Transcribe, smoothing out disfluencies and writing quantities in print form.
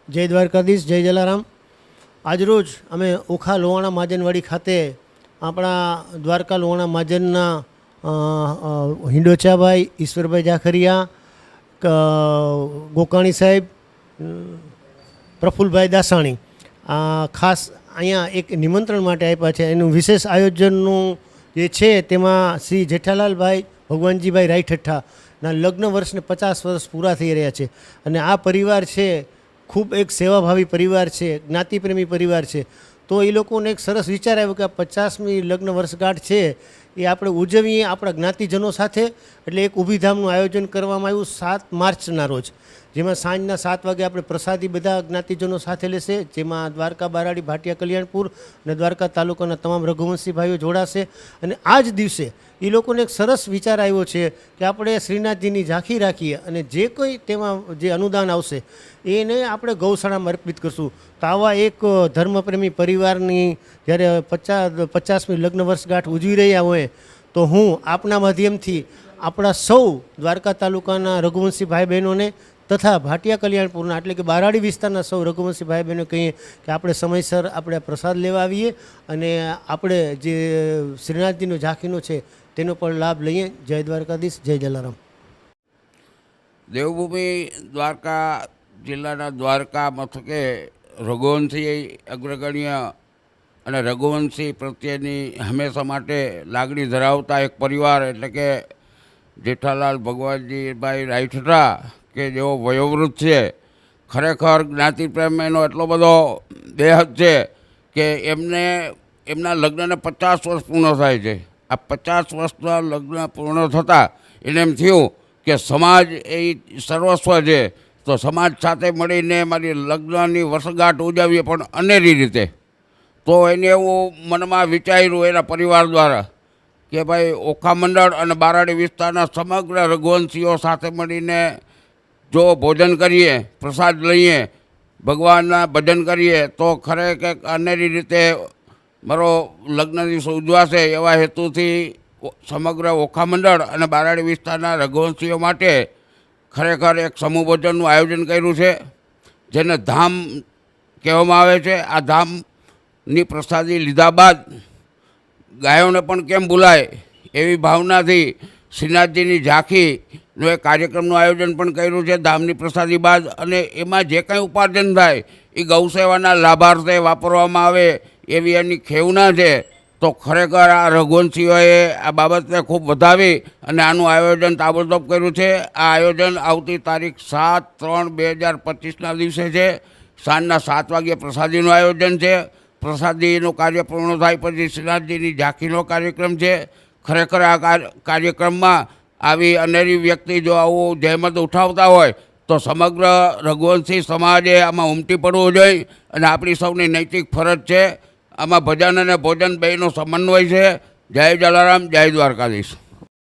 જય દ્વારકાધીશ, જય જલારામ. આજરોજ અમે ઓખા લોહાણા મહાજનવાડી ખાતે આપણા દ્વારકા લોહાણા મહાજનના હિંડોચાભાઈ, ઈશ્વરભાઈ જાખરિયા, ગોકાણી સાહેબ, પ્રફુલભાઈ દાસાણી ખાસ અહીંયા એક નિમંત્રણ માટે આપ્યા છે. એનું વિશેષ આયોજનનું જે છે તેમાં શ્રી જેઠાલાલભાઈ ભગવાનજીભાઈ રાયઠઠ્ઠાના લગ્ન વર્ષને 50 વર્ષ પૂરા થઈ રહ્યા છે. અને આ પરિવાર છે ખૂબ એક સેવાભાવી પરિવાર છે, જ્ઞાતિપ્રેમી પરિવાર છે. તો એ લોકોને એક સરસ વિચાર આવ્યો કે આ 50મી લગ્ન વર્ષગાંઠ છે એ આપણે ઉજવીએ આપણા જ્ઞાતિજનો સાથે. એટલે એક ઊભી ધામનું આયોજન કરવામાં આવ્યું 7 માર્ચના રોજ, જેમાં સાંજના 7 વાગે આપણે પ્રસાદી બધા જ્ઞાતિજનો સાથે લેશે, જેમાં દ્વારકા, બારાડી, ભાટિયા, કલ્યાણપુર અને દ્વારકા તાલુકાના તમામ રઘુવંશી ભાઈઓ જોડાશે. અને આ જ દિવસે એ લોકોને એક સરસ વિચાર આવ્યો છે કે આપણે શ્રીનાથજીની ઝાંખી રાખીએ અને જે કોઈ તેમાં જે અનુદાન આવશે એને આપણે ગૌશાળામાં અર્પિત કરશું. તો આવા એક ધર્મપ્રેમી પરિવારની જ્યારે 50મી લગ્ન વર્ષગાંઠ ઉજવી રહ્યા હોય તો હું આપના માધ્યમથી આપણા સૌ દ્વારકા તાલુકાના રઘુવંશી ભાઈ બહેનોને તથા ભાટિયા કલ્યાણપુરના એટલે કે બારાડી વિસ્તારના સૌ રઘુવંશી ભાઈ બહેનો કહીએ કે આપણે સમયસર આપણે પ્રસાદ લેવા આવીએ અને આપણે જે શ્રીનાથજીનો ઝાંખીનો છે તેનો પણ લાભ લઈએ. જય દ્વારકાધીશ, જય જલારામ. દેવભૂમિ દ્વારકા જિલ્લાના દ્વારકા મથકે રઘુવંશી અગ્રગણ્ય અને રઘુવંશી પ્રત્યેની હંમેશા માટે લાગણી ધરાવતા એક પરિવાર એટલે કે જેઠાલાલ ભગવાનજીભાઈ રાયઠઠ્ઠા કે જેઓ વયોવૃદ્ધ છે. ખરેખર જ્ઞાતિપ્રેમ એનો એટલો બધો બેહદ છે કે એમના લગ્નને 50 વર્ષ પૂર્ણ થાય છે. આ 50 વર્ષના લગ્ન પૂર્ણ થતાં એને એમ થયું કે સમાજ એ સર્વસ્વ છે, તો સમાજ સાથે મળીને મારી લગ્નની વર્ષગાંઠ ઉજવીએ પણ અનેરી રીતે. તો એને એવું મનમાં વિચાર્યું એના પરિવાર દ્વારા કે ભાઈ ઓખા મંડળ અને બારાડી વિસ્તારના સમગ્ર રઘુવંશીઓ સાથે મળીને જો ભોજન કરીએ, પ્રસાદ લઈએ, ભગવાનના ભજન કરીએ તો ખરેખર અનેરી રીતે મારો લગ્ન દિવસ ઉજવાશે. એવા હેતુથી સમગ્ર ઓખા મંડળ અને બારાડી વિસ્તારના રઘુવંશીઓ માટે ખરેખર એક સમૂહ ભોજનનું આયોજન કર્યું છે, જેને ધામ કહેવામાં આવે છે. આ ધામની પ્રસાદી લીધા બાદ ગાયોને પણ કેમ ભૂલાય એવી ભાવનાથી શ્રીનાથજીની ઝાંખીનો એક કાર્યક્રમનું આયોજન પણ કર્યું છે ધામની પ્રસાદી બાદ. અને એમાં જે કંઈ ઉપાર્જન થાય એ ગૌસેવાના લાભાર્થે વાપરવામાં આવે એવી એની ખેવના છે. તો ખરેખર આ રઘુવંશીઓએ આ બાબતને ખૂબ વધાવી અને આનું આયોજન તાબડતોબ કર્યું છે. આ આયોજન આવતી તારીખ 7/3/2025ના દિવસે છે. સાંજના 7 વાગ્યે પ્રસાદીનું આયોજન છે. પ્રસાદીનું કાર્ય પૂર્ણ થાય પછી શ્રીનાથજીની ઝાંખીનો કાર્યક્રમ છે. ખરેખર આ કાર્યક્રમમાં આવી અનેરી વ્યક્તિ જો આવું જહેમત ઉઠાવતા હોય તો સમગ્ર રઘુવંશી સમાજે આમાં ઉમટી પડવું જોઈએ. અને આપણી સૌની નૈતિક ફરજ છે. આમાં ભજન અને ભોજન બેયનો સમન્વય છે. જય જલારામ, જય દ્વારકાધીશ.